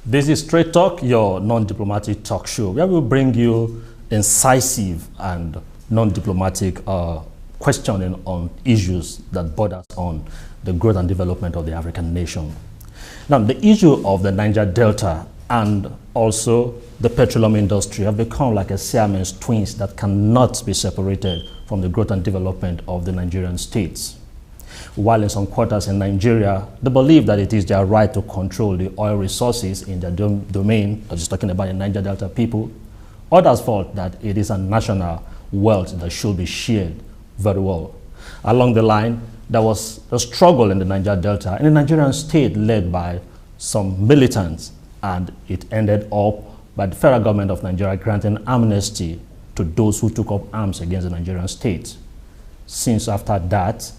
This is Straight Talk, your non-diplomatic talk show, where we bring you incisive and non-diplomatic questioning on issues that border on the growth and development of the African nation. Now, the issue of the Niger Delta and also the petroleum industry have become like a Siamese twins that cannot be separated from the growth and development of the Nigerian states. While in some quarters in Nigeria, they believe that it is their right to control the oil resources in their domain, I'm just talking about the Niger Delta people, others thought that it is a national wealth that should be shared very well. Along the line, there was a struggle in the Niger Delta in a Nigerian state led by some militants, and it ended up by the federal government of Nigeria granting amnesty to those who took up arms against the Nigerian state. Since after that,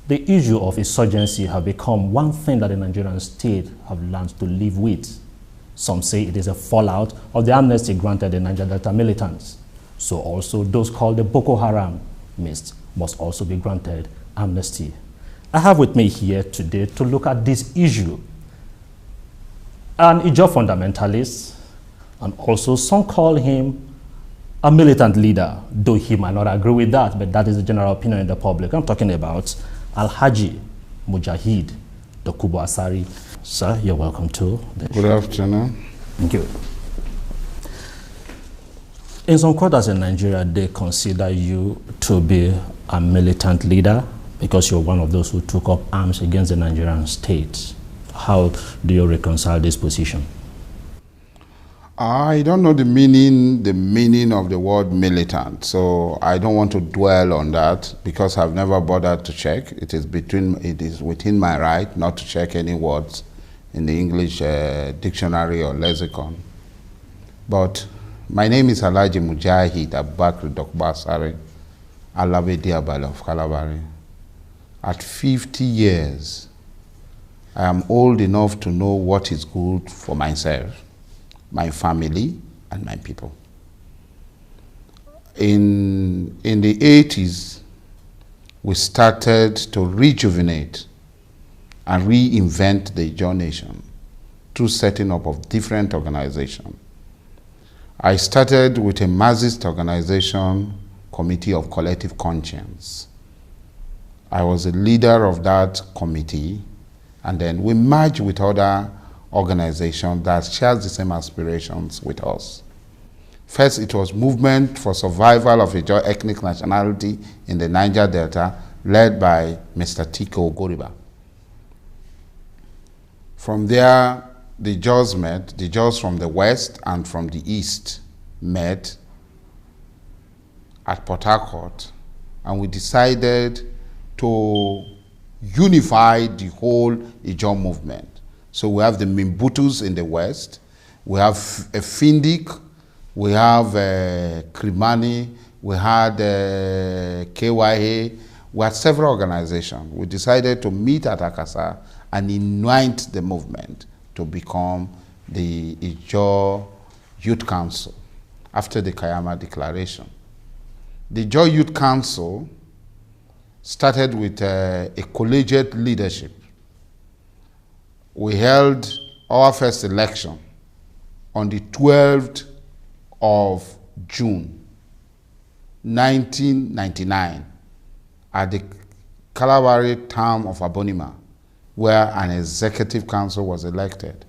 the issue of insurgency have become one thing that the Nigerian state have learned to live with. Some say it is a fallout of the amnesty granted the Niger Delta militants. So also those called the Boko Haram must also be granted amnesty. I have with me here today to look at this issue an Ijaw fundamentalist, and also some call him a militant leader, though he might not agree with that, but that is the general opinion in the public. I'm talking about Alhaji Mujahid Dokubo Asari. Sir, you're welcome to the show. Good afternoon. Thank you. In some quarters in Nigeria, they consider you to be a militant leader because you're one of those who took up arms against the Nigerian state. How do you reconcile this position? I don't know the meaning of the word militant, so I don't want to dwell on that because I've never bothered to check. It is within my right not to check any words in the English dictionary or lexicon. But my name is Alhaji Mujahid Abubakar Dokubo Asari, Alabe Diabala of Kalabari. At 50 years, I am old enough to know what is good for myself, my family, and my people. In the 80s, we started to rejuvenate and reinvent the Ijaw nation through setting up of different organizations. I started with a Marxist organization, Committee of Collective Conscience. I was a leader of that committee, and then we merged with other organizations that shares the same aspirations with us. First, it was Movement for Survival of Ijaw Ethnic Nationality in the Niger Delta, led by Mr. Tiko Goriba. From there, the Ijaws met, the Ijaws from the west and from the east met at Port Harcourt, and we decided to unify the whole Ijaw movement. So we have the Mimbutus in the west, we have Findik, we have Krimani, we had KYA, we had several organizations. We decided to meet at Akasa and unite the movement to become the Ijaw Youth Council after the Kayama Declaration. The Ijaw Youth Council started with a collegiate leadership. We held our first election on the 12th of June, 1999, at the Kalabari town of Abonima, where an executive council was elected.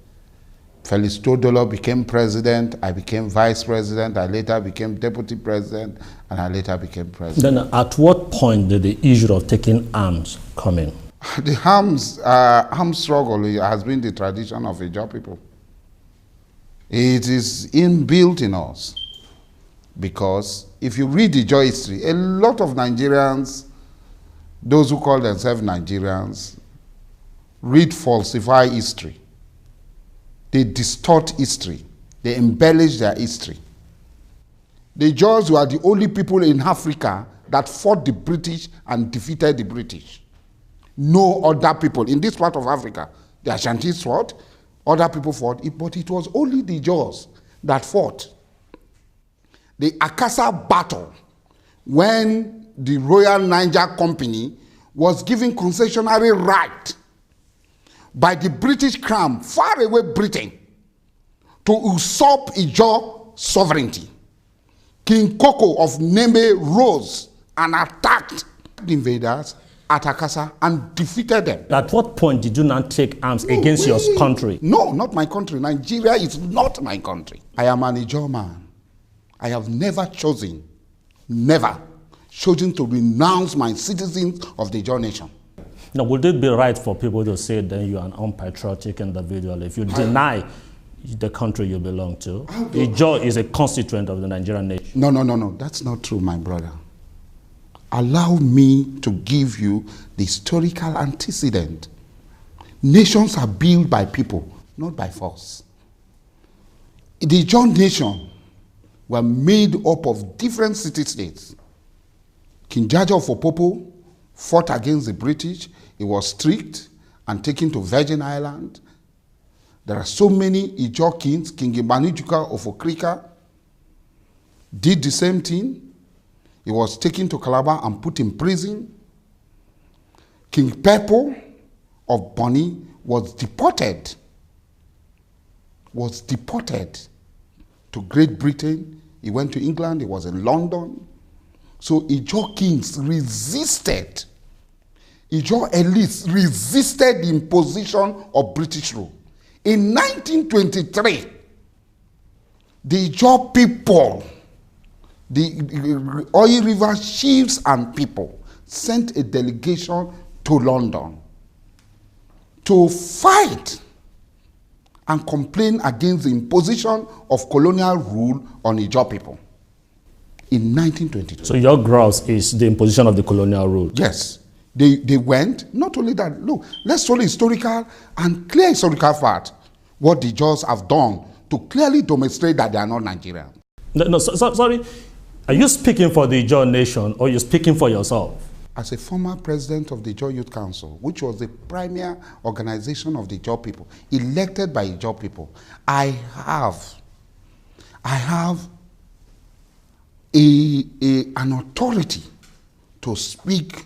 Felix Todolo became president, I became vice president, I later became deputy president, and I later became president. Then at what point did the issue of taking arms come in? The arms struggle has been the tradition of Ijaw people. It is inbuilt in us because if you read Ijaw history, a lot of Nigerians, those who call themselves Nigerians, falsify history. They distort history. They embellish their history. The Ijaws were the only people in Africa that fought the British and defeated the British. No other people in this part of Africa, the Ashantis fought, other people fought, but it was only the Ijaws that fought. The Akasa battle, when the Royal Niger Company was given concessionary right by the British Crown, far away Britain, to usurp Ijaw sovereignty. King Koko of Neme rose and attacked the invaders at Akasa and defeated them. At what point did you not take arms against your country? No, not my country. Nigeria is not my country. I am an Ijaw man. I have never chosen to renounce my citizens of the Ijaw nation. Now, would it be right for people to say then you are an unpatriotic individual if you deny the country you belong to? Ijaw is a constituent of the Nigerian nation. No. That's not true, my brother. Allow me to give you the historical antecedent. Nations are built by people, not by force. The Ijaw nation were made up of different city-states. King Jaja of Opopo fought against the British. He was strict and taken to Virgin Island. There are so many Ijaw kings. King Imanijuka of Okrika did the same thing. He was taken to Calabar and put in prison. King Pepo of Bonny was deported to Great Britain. He went to England. He was in London. So Ijaw kings resisted. Ijaw elites resisted the imposition of British rule. In 1923, the Ijaw people, the Oyi River chiefs and people, sent a delegation to London to fight and complain against the imposition of colonial rule on Ijaw people in 1922. So your grouse is the imposition of the colonial rule? Yes. They went, not only that, look, let's show historical and clear historical fact what the Ijaws have done to clearly demonstrate that they are not Nigerian. Sorry, are you speaking for the Ijaw nation or are you speaking for yourself? As a former president of the Ijaw Youth Council, which was the premier organization of the Ijaw people, elected by Ijaw people, I have an authority to speak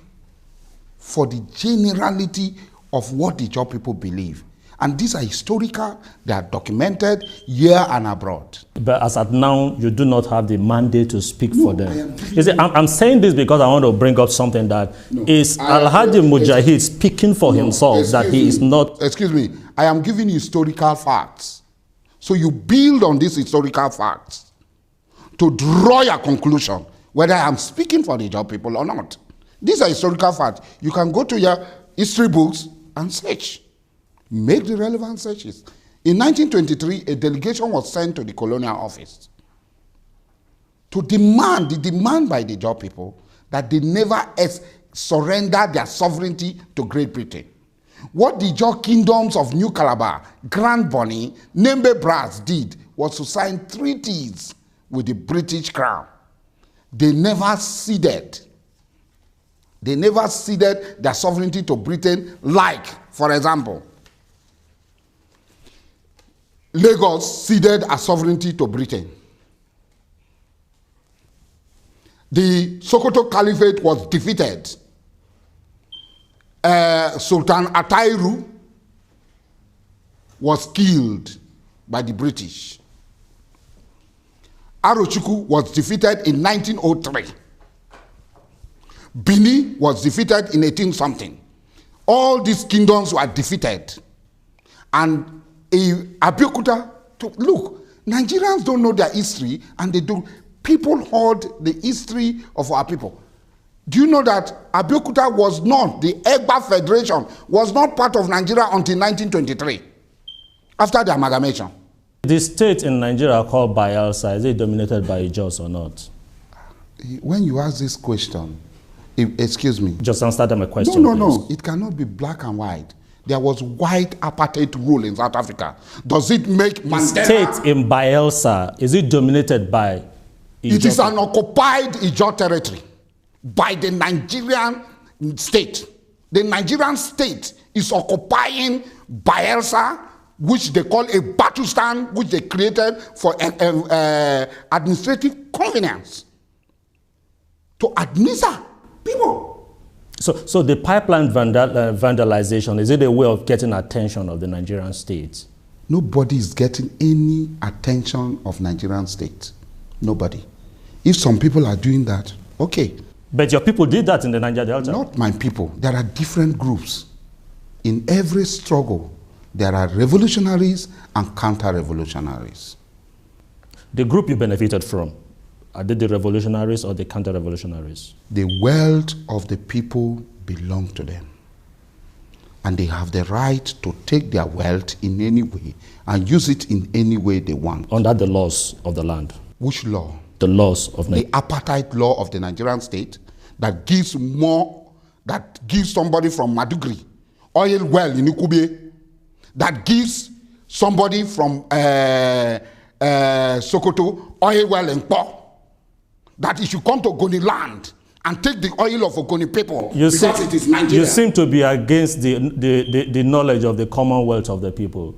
for the generality of what the Ijaw people believe. And these are historical, they are documented here and abroad. But as at now, you do not have the mandate to speak for them. I'm saying this because I want to bring up something that is Alhaji Mujahid speaking for himself, that he is not... Excuse me, I am giving you historical facts. So you build on these historical facts to draw your conclusion, whether I am speaking for the Ijaw people or not. These are historical facts. You can go to your history books and search. Make the relevant searches. In 1923, a delegation was sent to the colonial office to demand by the Ijaw people that they never surrender their sovereignty to Great Britain. What the Ijaw kingdoms of New Calabar, Grand Bonny, Nembe Brass did was to sign treaties with the British Crown. They never ceded. They never ceded their sovereignty to Britain, like, for example, Lagos ceded a sovereignty to Britain. The Sokoto Caliphate was defeated. Sultan Atairu was killed by the British. Arochukwu was defeated in 1903. Bini was defeated in 18-something. All these kingdoms were defeated. And Abeokuta, look, Nigerians don't know their history, and they don't. People hold the history of our people. Do you know that Abeokuta was not, the Egba Federation was not part of Nigeria until 1923, after the amalgamation? The state in Nigeria called Bayelsa, is it dominated by Ijaws or not? When you ask this question, excuse me. Just answer my question. No. It cannot be black and white. There was white apartheid rule in South Africa. Does it make Mandela? The state in Bayelsa, is it dominated by Ijaw? It is an occupied Ijaw territory by the Nigerian state. The Nigerian state is occupying Bayelsa, which they call a Batustan, which they created for administrative convenience to administer people. So the pipeline vandalization, is it a way of getting attention of the Nigerian state? Nobody is getting any attention of Nigerian state. Nobody. If some people are doing that, okay. But your people did that in the Niger Delta. Not my people. There are different groups. In every struggle, there are revolutionaries and counter-revolutionaries. The group you benefited from, are they the revolutionaries or the counter-revolutionaries? The wealth of the people belongs to them. And they have the right to take their wealth in any way and use it in any way they want. Under the laws of the land. Which law? The laws of the apartheid law of the Nigerian state that gives somebody from Madugri oil well in Ikube, that gives somebody from Sokoto oil well in Po, that he should come to Ogoni land and take the oil of Ogoni people because it is Nigeria. You seem to be against the knowledge of the commonwealth of the people.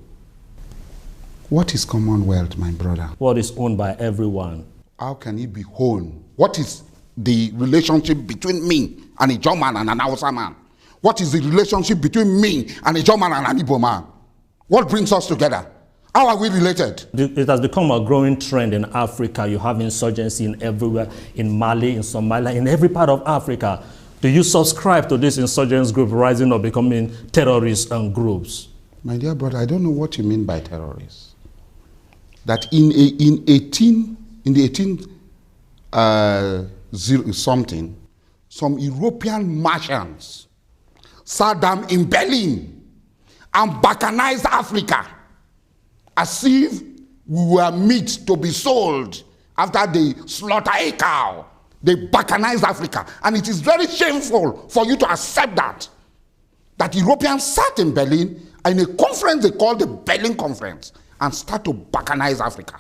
What is commonwealth, my brother? What is owned by everyone. How can it be owned? What is the relationship between me and a German and an Hausa man? What is the relationship between me and a German and an Igbo man? What brings us together? How are we related? It has become a growing trend in Africa. You have insurgency in everywhere, in Mali, in Somalia, in every part of Africa. Do you subscribe to this insurgents group rising or becoming terrorists and groups? My dear brother, I don't know what you mean by terrorists. That in the 1800-something, some European merchants sat down in Berlin and balkanized Africa as if we were meat to be sold after they slaughter a cow. They balkanized Africa. And it is very shameful for you to accept that Europeans sat in Berlin in a conference they called the Berlin Conference and start to balkanize Africa.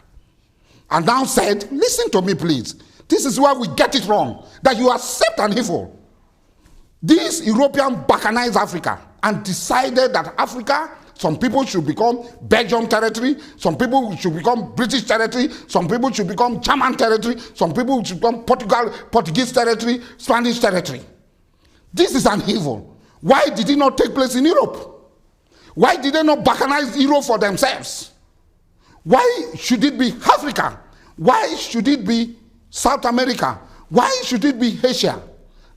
And now said, listen to me please, this is where we get it wrong, that you accept an evil. These Europeans balkanized Africa and decided that Africa, some people should become Belgian territory, some people should become British territory, some people should become German territory, some people should become Portuguese territory, Spanish territory. This is an evil. Why did it not take place in Europe? Why did they not balkanize Europe for themselves? Why should it be Africa? Why should it be South America? Why should it be Asia?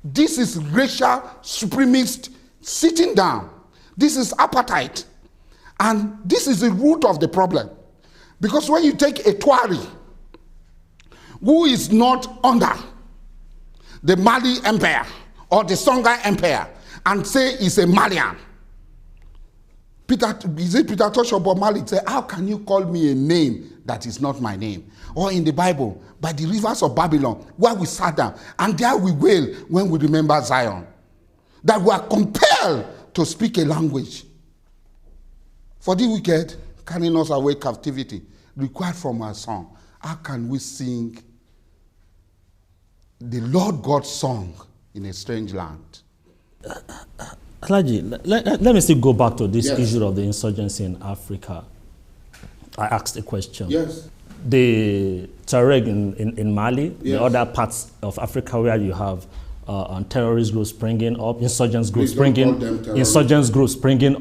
This is racial supremacist sitting down. This is apartheid. And this is the root of the problem. Because when you take a Tuareg who is not under the Mali Empire or the Songhai Empire and say he's a Malian, Peter Toshobo Mali said, how can you call me a name that is not my name? Or in the Bible, by the rivers of Babylon, where we sat down, and there we wail when we remember Zion, that we are compelled to speak a language. For the wicked, carrying us away captivity, required from our song. How can we sing the Lord God's song in a strange land? Alaji, let me still go back to this issue of the insurgency in Africa. I asked a question. Yes. The Tuareg in Mali, the other parts of Africa where you have terrorist groups springing up, insurgents groups springing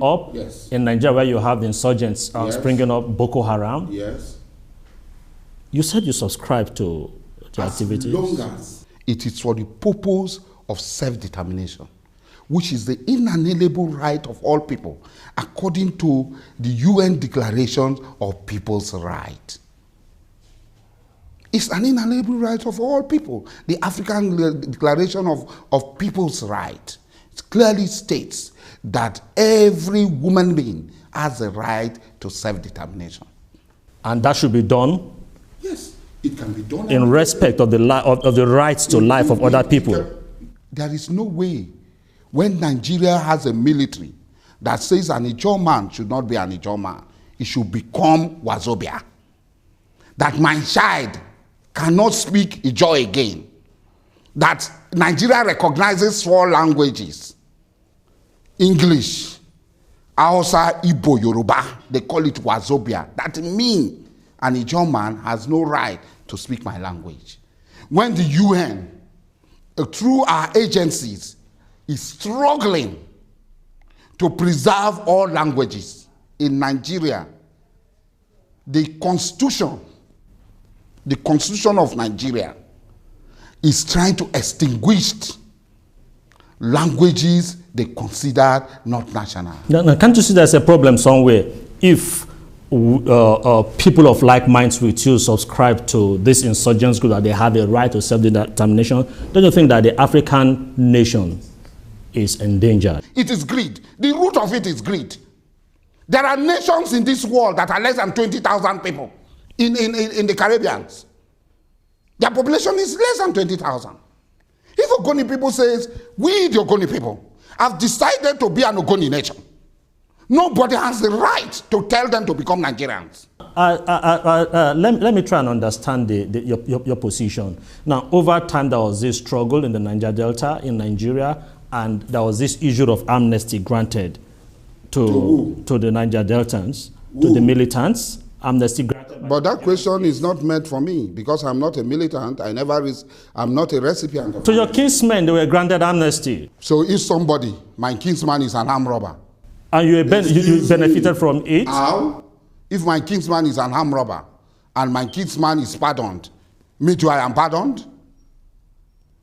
up. Yes. In Nigeria where you have insurgents springing up, Boko Haram. Yes. You said you subscribe to the activities. As long as it is for the purpose of self-determination, which is the inalienable right of all people, according to the UN Declaration of People's Rights. It's an inalienable right of all people. The African Declaration of People's Rights clearly states that every human being has a right to self-determination. And that should be done? Yes, it can be done. In respect of the rights to life of other people. There is no way when Nigeria has a military that says an Ijaw man should not be an Ijaw man, it should become Wazobia. That my child cannot speak Ijaw again. That Nigeria recognizes 4 languages. English, Hausa, Igbo, Yoruba. They call it Wazobia. That means an Ijaw man has no right to speak my language. When the UN, through our agencies, is struggling to preserve all languages in Nigeria, the constitution of Nigeria is trying to extinguish languages they consider not national. Now, can't you see there's a problem somewhere if people of like minds with you subscribe to this insurgents group that they have a right to self-determination? Don't you think that the African nation is endangered? It is greed. The root of it is greed. There are nations in this world that are less than 20,000 people in the Caribbean. Their population is less than 20,000. If Ogoni people says, we the Ogoni people have decided to be an Ogoni nation, nobody has the right to tell them to become Nigerians. Let me try and understand your position. Now, over time, there was this struggle in the Niger Delta in Nigeria, and there was this issue of amnesty granted to the Niger Deltans, to the militants. Amnesty granted. But that question is not meant for me because I'm not a militant. I'm not a recipient. To your kinsmen, they were granted amnesty. So if somebody, my kinsman is an armed robber, and you benefited from it? How? If my kinsman is an armed robber and my kinsman is pardoned, me too, I am pardoned?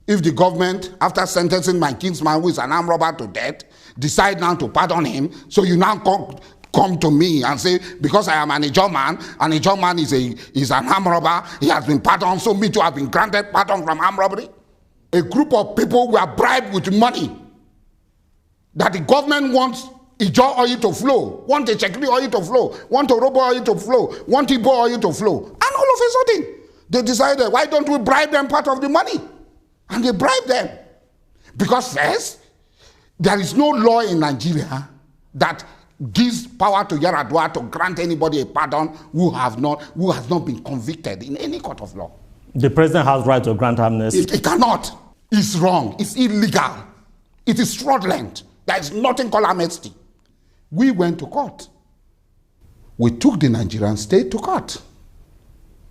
If the government, after sentencing my kinsman who is an armed robber to death, decide now to pardon him, so you now come to me and say, because I am an Ijaw man, and Ijaw man is an armed robber, he has been pardoned, so me too have been granted pardon from armed robbery? A group of people were bribed with money that the government wants Ijaw oil to flow, want the Chekri oil to flow, want Orobo oil to flow, want Igbo oil to flow. And all of a sudden, they decided, why don't we bribe them part of the money? And they bribed them. Because first, there is no law in Nigeria that gives power to Yaradua to grant anybody a pardon who has not been convicted in any court of law. The president has right to grant amnesty. It cannot. It's wrong. It's illegal. It is fraudulent. There is nothing called amnesty. We went to court. We took the Nigerian state to court.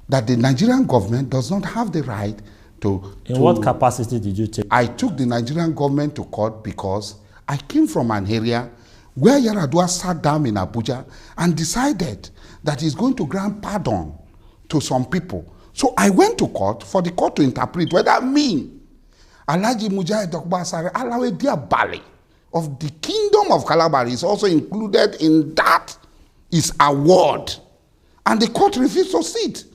That the Nigerian government does not have the right to... In what capacity did you take? I took the Nigerian government to court because I came from an area where Yaradua sat down in Abuja and decided that he's going to grant pardon to some people. So I went to court for the court to interpret whether me, Alhaji Dokbo Asari Alawe Diabali of the Kingdom of Calabar is also included in that is award. And the court refused to sit.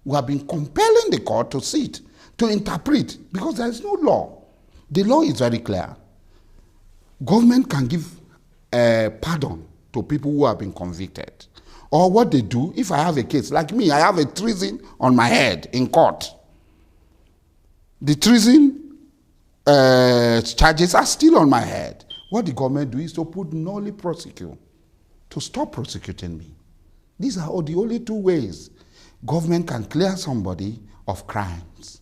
We have been compelling the court to sit, to interpret, because there is no law. The law is very clear. Government can give pardon to people who have been convicted. Or what they do, if I have a case, like me, I have a treason on my head in court. The treason charges are still on my head. What the government do is to put nolli prosecute, to stop prosecuting me. These are the only two ways government can clear somebody of crimes.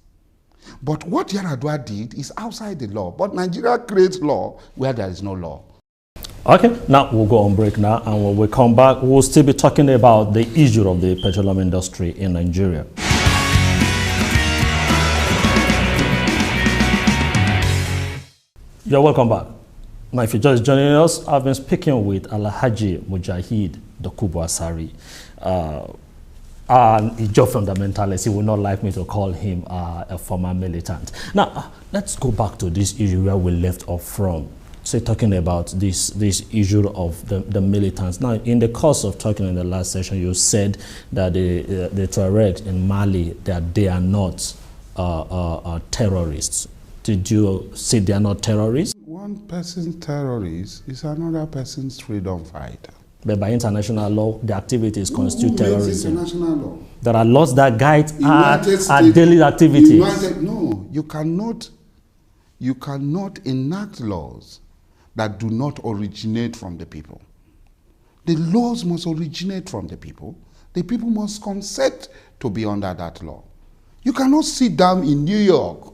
But what Yaradua did is outside the law. But Nigeria creates law where there is no law. Okay, now we'll go on break now, and when we come back, we'll still be talking about the issue of the petroleum industry in Nigeria. You're welcome back. Now, if you're just joining us, I've been speaking with Alhaji Dokubo Asari, an Ijaw fundamentalist. He would not like me to call him a former militant. Now, let's go back to this issue where we left off from. Say, talking about this issue of the militants. Now, in the course of talking in the last session, you said that the Tuareg in Mali, that they are not terrorists. Did you say they are not terrorists? One person's terrorist is another person's freedom fighter. But by international law, the activities constitute terrorism. International law? There are laws that guide our daily activities. No, you cannot enact laws that do not originate from the people. The laws must originate from the people. The people must consent to be under that law. You cannot sit down in New York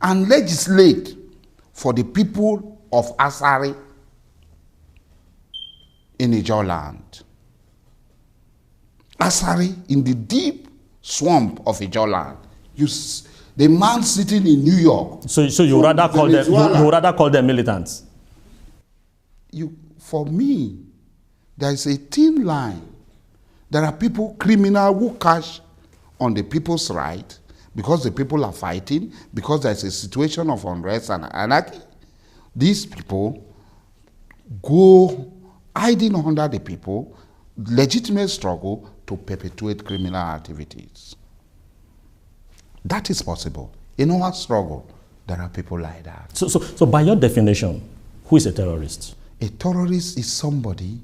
and legislate for the people of Asari in Ijaw land. Asari in the deep swamp of Ijaw land. The man sitting in New York. So you rather call them, you rather call them militants? For me, there is a thin line There are people, criminal, who cash on the people's right because the people are fighting, because there's a situation of unrest and anarchy. These people go hiding under the people, legitimate struggle to perpetuate criminal activities. That is possible. In our struggle, there are people like that. So by your definition, who is a terrorist? A terrorist is somebody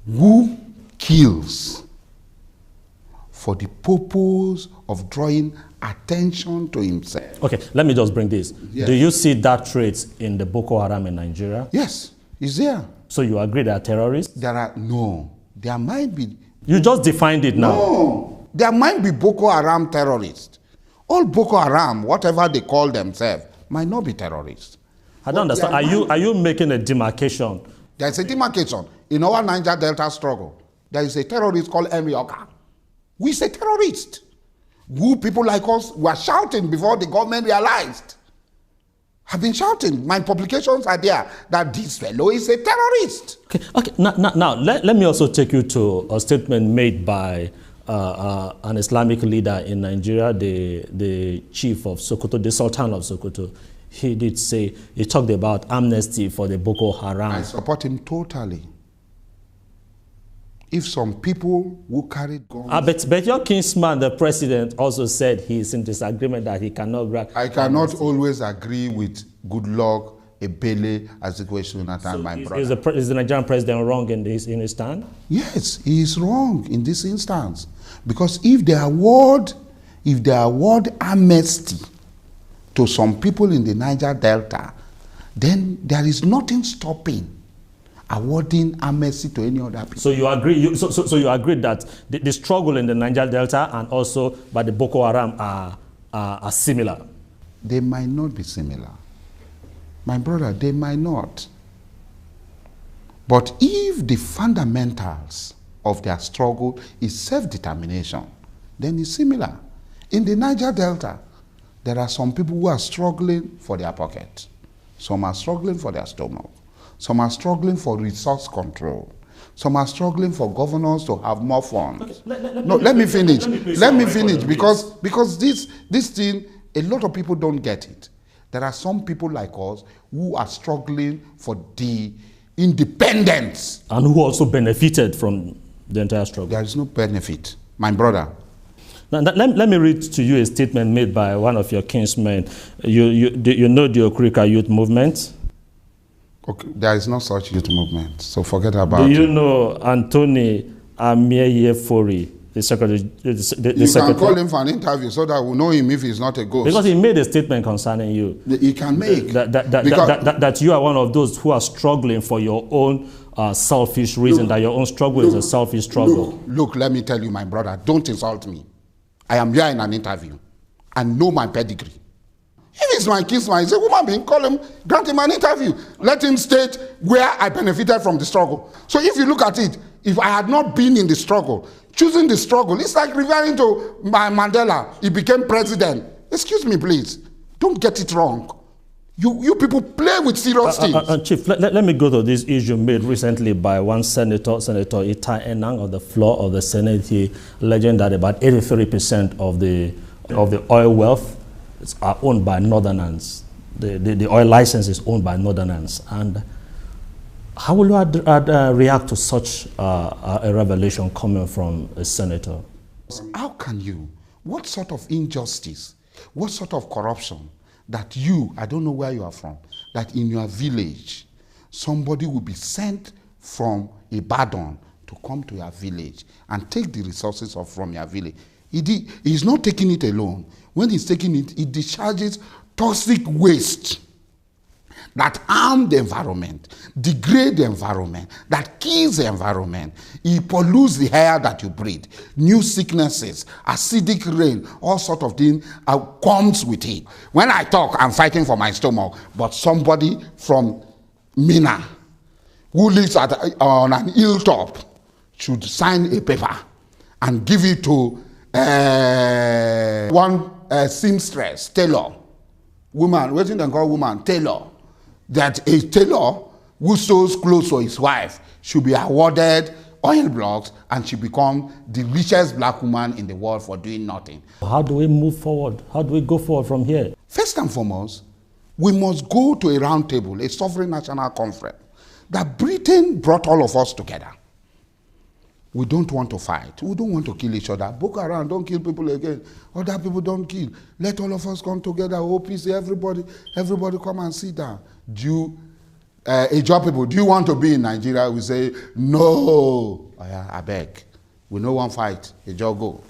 who kills for the purpose of drawing attention to himself. Okay, let me just bring this. Yes. Do you see that trait in the Boko Haram in Nigeria? Yes, it's there. So you agree they are terrorists? There might be. You just defined it now. No, there might be Boko Haram terrorists. All Boko Haram, whatever they call themselves, might not be terrorists. I don't understand. Are you making a demarcation? There's a demarcation. In our Niger Delta struggle, there is a terrorist called Emioka. Who is a terrorist? Who people like us were shouting before the government realized. Have been shouting. My publications are there that this fellow is a terrorist. Okay. Now let me also take you to a statement made by an Islamic leader in Nigeria, the chief of Sokoto, the Sultan of Sokoto. He did say, he talked about amnesty for the Boko Haram. I support him totally. If some people who carried guns... but your kinsman, the president, also said he's in disagreement that he cannot grant... I cannot always agree with Goodluck, Ebele, Azikiwe, my brother. Is the Nigerian president wrong in his stand? Yes, he is wrong in this instance. Because if they award amnesty to some people in the Niger Delta, then there is nothing stopping awarding amnesty to any other people. So you agree? So you agree that the struggle in the Niger Delta and also by the Boko Haram are similar? They might not be similar, my brother. They might not. But if the fundamentals of their struggle is self-determination, then it's similar. In the Niger Delta, there are some people who are struggling for their pocket. Some are struggling for their stomach. Some are struggling for resource control. Some are struggling for governors to have more funds. Okay, let me finish. Let me finish because this thing, a lot of people don't get it. There are some people like us who are struggling for the independence. And who also benefited from the entire struggle. There is no benefit, my brother. Now, let me read to you a statement made by one of your kinsmen. You know the Okrika youth movement? Okay, there is no such youth movement, so forget about it. Do you know Anthony Amieyefori, the secretary? You can call him for an interview so that we'll know him if he's not a ghost. Because he made a statement concerning you. He can make. That you are one of those who are struggling for your own selfish reason, that your own struggle is a selfish struggle. Look, let me tell you, my brother, don't insult me. I am here in an interview and know my pedigree. If it's my kinsman, he's a woman being, call him, grant him an interview. Let him state where I benefited from the struggle. So if you look at it, if I had not been in the struggle, choosing the struggle, it's like referring to Mandela. He became president. Excuse me, please. Don't get it wrong. You people play with serious things. Chief, let me go to this issue made recently by one senator, Senator Itai Enang, on the floor of the Senate. He alleged that about 83% of the oil wealth are owned by Northerners. The oil license is owned by Northerners. And how will you react to such a revelation coming from a senator? How can you? What sort of injustice? What sort of corruption? That you, I don't know where you are from, that in your village, somebody will be sent from Ibadan to come to your village and take the resources from your village. He's not taking it alone. When he's taking it, he discharges toxic waste that harm the environment, degrade the environment, that kills the environment. He pollutes the air that you breathe. New sicknesses, acidic rain, all sort of things comes with it. When I talk, I'm fighting for my stomach, but somebody from Mina who lives on an hilltop should sign a paper and give it to one seamstress, tailor, woman, what do they call woman? Tailor. That a tailor who sews clothes for his wife should be awarded oil blocks, and she become the richest black woman in the world for doing nothing. How do we move forward? How do we go forward from here? First and foremost, we must go to a round table, a sovereign national conference, that Britain brought all of us together. We don't want to fight. We don't want to kill each other. Boko Haram, don't kill people again. Other people don't kill. Let all of us come together. OPC, everybody come and sit down. Ijaw people, do you want to be in Nigeria? We say, no. Oh, yeah, I beg. We no one fight. Ijaw go.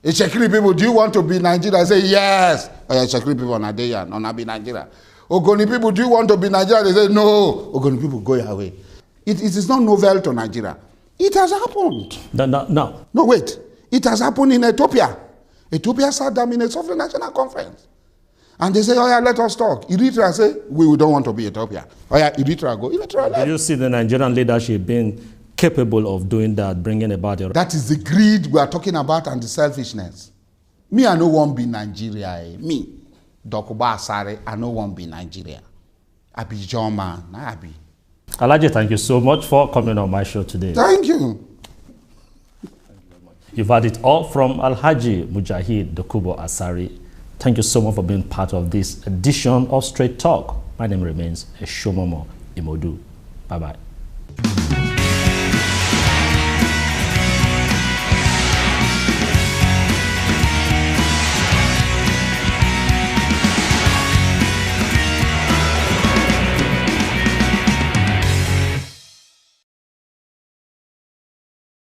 Ishekiri people, do you want to be in Nigeria? I say, yes. Oh, yeah, Ishekiri people, not there, not be Nigeria. Ogoni people, do you want to be in Nigeria? They say, no. Ogoni people, go your way. It is not novel to Nigeria. It has happened. No, wait. It has happened in Ethiopia. Ethiopia sat down in a sovereign national conference. And they say, oh yeah, let us talk. Eritrea say, we don't want to be Ethiopia. Oh yeah, Eritrea go. Eritrea left. Do you see the Nigerian leadership being capable of doing that, bringing about it? That is the greed we are talking about and the selfishness. Me, I no want be Nigeria. Me, Dokubo Asari, I no want be Nigeria. I be John man. I be. Alhaji, thank you so much for coming on my show today. Thank you. You've had it all from Alhaji Mujahid Dokubo Asari. Thank you so much for being part of this edition of Straight Talk. My name remains Eshomomo Imodu. Bye-bye.